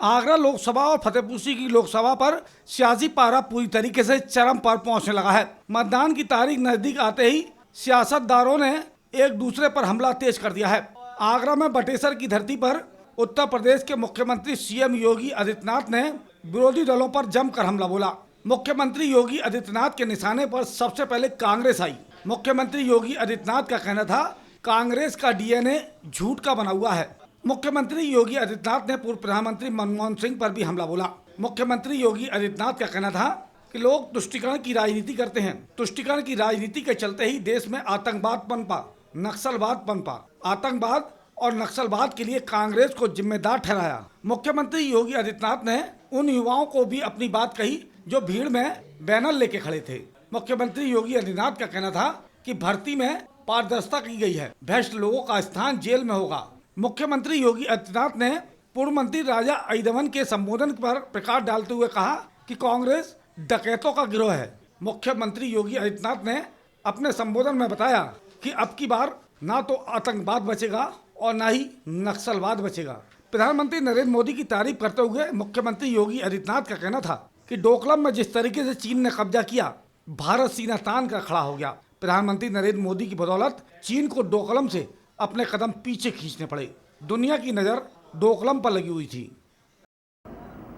आगरा लोकसभा और फतेहपुर सीकरी की लोकसभा पर सियासी पारा पूरी तरीके से चरम पर पहुंचने लगा है। मतदान की तारीख नजदीक आते ही सियासतदानों ने एक दूसरे पर हमला तेज कर दिया है। आगरा में बटेसर की धरती पर उत्तर प्रदेश के मुख्यमंत्री सीएम योगी आदित्यनाथ ने विरोधी दलों पर जमकर हमला बोला। मुख्यमंत्री योगी आदित्यनाथ के निशाने पर सबसे पहले कांग्रेस आई। मुख्यमंत्री योगी आदित्यनाथ का कहना था, कांग्रेस का डीएनए झूठ का बना हुआ है। मुख्यमंत्री योगी आदित्यनाथ ने पूर्व प्रधानमंत्री मनमोहन सिंह पर भी हमला बोला। मुख्यमंत्री योगी आदित्यनाथ का कहना था कि लोग तुष्टीकरण की राजनीति करते हैं। तुष्टीकरण की राजनीति के चलते ही देश में आतंकवाद पनपा, नक्सलवाद पनपा। आतंकवाद और नक्सलवाद के लिए कांग्रेस को जिम्मेदार ठहराया। मुख्यमंत्री योगी आदित्यनाथ ने उन युवाओं को भी अपनी बात कही जो भीड़ में बैनर लेके खड़े थे। मुख्यमंत्री योगी आदित्यनाथ का कहना था कि भर्ती में पारदर्शिता की गई है, भ्रष्ट लोगों का स्थान जेल में होगा। मुख्यमंत्री योगी आदित्यनाथ ने पूर्व मंत्री राजा ऐदवन के संबोधन पर प्रकाश डालते हुए कहा कि कांग्रेस डकैतों का गिरोह है। मुख्यमंत्री योगी आदित्यनाथ ने अपने संबोधन में बताया कि अब की बार ना तो आतंकवाद बचेगा और ना ही नक्सलवाद बचेगा। प्रधानमंत्री नरेंद्र मोदी की तारीफ करते हुए मुख्यमंत्री योगी आदित्यनाथ का कहना था कि डोकलाम में जिस तरीके से चीन ने कब्जा किया, भारत सीना तान कर खड़ा हो गया। प्रधानमंत्री नरेंद्र मोदी की बदौलत चीन को डोकलाम से अपने कदम पीछे खींचने पड़े। दुनिया की नजर डोकलाम पर लगी हुई थी।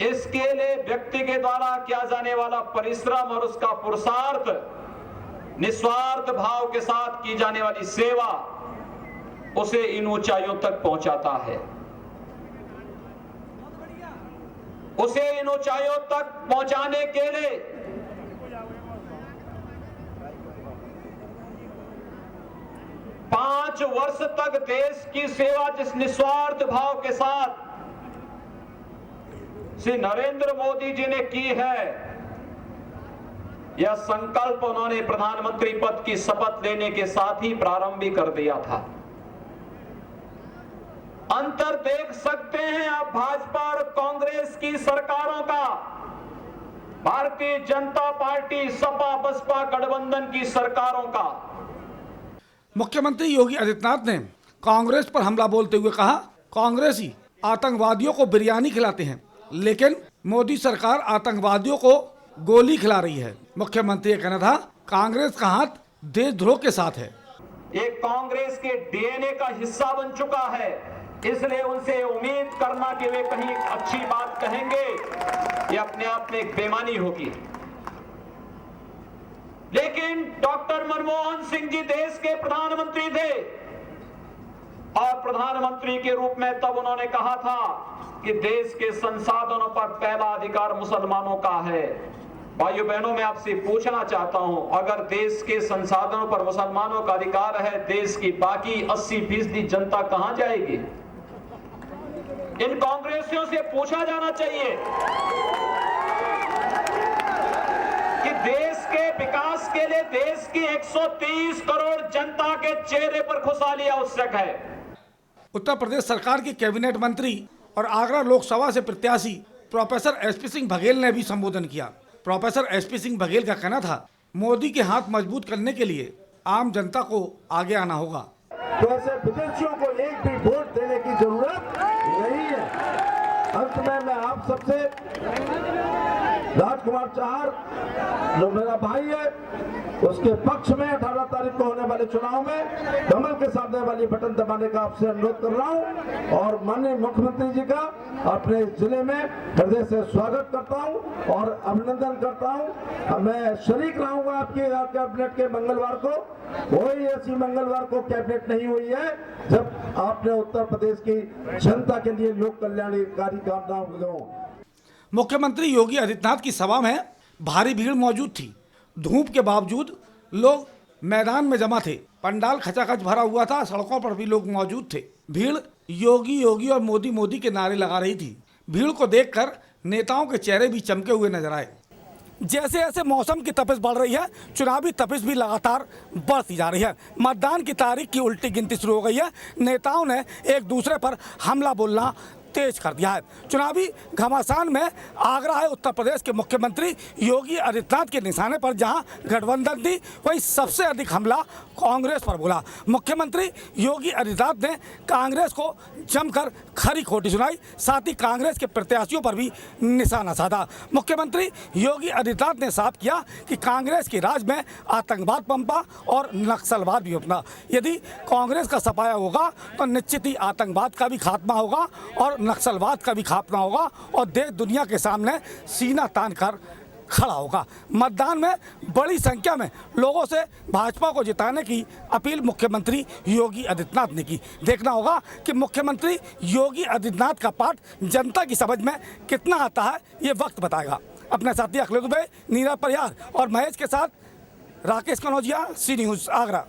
इसके लिए व्यक्ति के द्वारा किया जाने वाला परिश्रम और उसका पुरुषार्थ, निस्वार्थ भाव के साथ की जाने वाली सेवा उसे इन ऊंचाइयों तक पहुंचाता है। उसे इन ऊंचाइयों तक पहुंचाने के लिए पांच वर्ष तक देश की सेवा जिस निस्वार्थ भाव के साथ श्री नरेंद्र मोदी जी ने की है, यह संकल्प उन्होंने प्रधानमंत्री पद की शपथ लेने के साथ ही प्रारंभ भी कर दिया था। अंतर देख सकते हैं आप भाजपा और कांग्रेस की सरकारों का, भारतीय जनता पार्टी सपा बसपा गठबंधन की सरकारों का। मुख्यमंत्री योगी आदित्यनाथ ने कांग्रेस पर हमला बोलते हुए कहा, कांग्रेसी आतंकवादियों को बिरयानी खिलाते हैं, लेकिन मोदी सरकार आतंकवादियों को गोली खिला रही है। मुख्यमंत्री का कहना था, कांग्रेस का हाथ देशद्रोह के साथ है। ये कांग्रेस के डीएनए का हिस्सा बन चुका है, इसलिए उनसे उम्मीद करना कि वे कहीं अच्छी बात कहेंगे, ये अपने आप में एक बेईमानी होगी। लेकिन डॉक्टर मनमोहन सिंह जी देश के प्रधानमंत्री थे और प्रधानमंत्री के रूप में तब उन्होंने कहा था कि देश के संसाधनों पर पहला अधिकार मुसलमानों का है। भाइयों बहनों, मैं आपसे पूछना चाहता हूं, अगर देश के संसाधनों पर मुसलमानों का अधिकार है, देश की बाकी 80% जनता कहां जाएगी? इन कांग्रेसियों से पूछा जाना चाहिए कि देश के विकास के लिए देश की 130 करोड़ जनता के चेहरे पर खुशहाली आवश्यक है। उत्तर प्रदेश सरकार के कैबिनेट मंत्री और आगरा लोकसभा से प्रत्याशी प्रोफेसर एसपी सिंह बघेल ने भी संबोधन किया। प्रोफेसर एसपी सिंह बघेल का कहना था, मोदी के हाथ मजबूत करने के लिए आम जनता को आगे आना होगा। तो ऐसे विदेशियों को एक भी वोट देने की जरूरत नहीं है। अंत में मैं आप सबसे राजकुमार चाहर जो मेरा भाई है, उसके पक्ष में 18 तारीख को होने वाले चुनाव में कमल के सामने वाली बटन दबाने का आपसे अनुरोध कर रहा हूं और माननीय मुख्यमंत्री जी का अपने जिले में हृदय से स्वागत करता हूं और अभिनंदन करता हूं। मैं शरीक रहूंगा आपके कैबिनेट के मंगलवार को। कोई ऐसी मंगलवार को कैबिनेट नहीं हुई है जब आपने उत्तर प्रदेश की जनता के लिए लोक कल्याणकारी कामनाओं को। मुख्यमंत्री योगी आदित्यनाथ की सभा में भारी भीड़ मौजूद थी। धूप के बावजूद लोग मैदान में जमा थे। पंडाल खचाखच भरा हुआ था, सड़कों पर भी लोग मौजूद थे। भीड़ योगी योगी और मोदी मोदी के नारे लगा रही थी। भीड़ को देखकर नेताओं के चेहरे भी चमके हुए नजर आए। जैसे जैसे मौसम की तपिश बढ़ रही है, चुनावी तपिश भी लगातार बढ़ती जा रही है। मतदान की तारीख की उल्टी गिनती शुरू हो गई है। नेताओं ने एक दूसरे पर हमला बोलना तेज कर दिया है। चुनावी घमासान में आगरा है उत्तर प्रदेश के मुख्यमंत्री योगी आदित्यनाथ के निशाने पर जहां गठबंधन थी, वहीं सबसे अधिक हमला कांग्रेस पर बोला। मुख्यमंत्री योगी आदित्यनाथ ने कांग्रेस को जमकर खरी खोटी सुनाई, साथ ही कांग्रेस के प्रत्याशियों पर भी निशाना साधा। मुख्यमंत्री योगी आदित्यनाथ ने साफ किया कि कांग्रेस के राज में आतंकवाद पनपा और नक्सलवाद भी उपना। यदि कांग्रेस का सफाया होगा तो निश्चित ही आतंकवाद का भी खात्मा होगा और नक्सलवाद का भी खात्मा होगा और देश दुनिया के सामने सीना तान कर खड़ा होगा। मतदान में बड़ी संख्या में लोगों से भाजपा को जिताने की अपील मुख्यमंत्री योगी आदित्यनाथ ने की। देखना होगा कि मुख्यमंत्री योगी आदित्यनाथ का पाठ जनता की समझ में कितना आता है, ये वक्त बताएगा। अपने साथी अखिलेश दुबे, नीरज परिहार और महेश के साथ राकेश कनौजिया, सी न्यूज़ आगरा।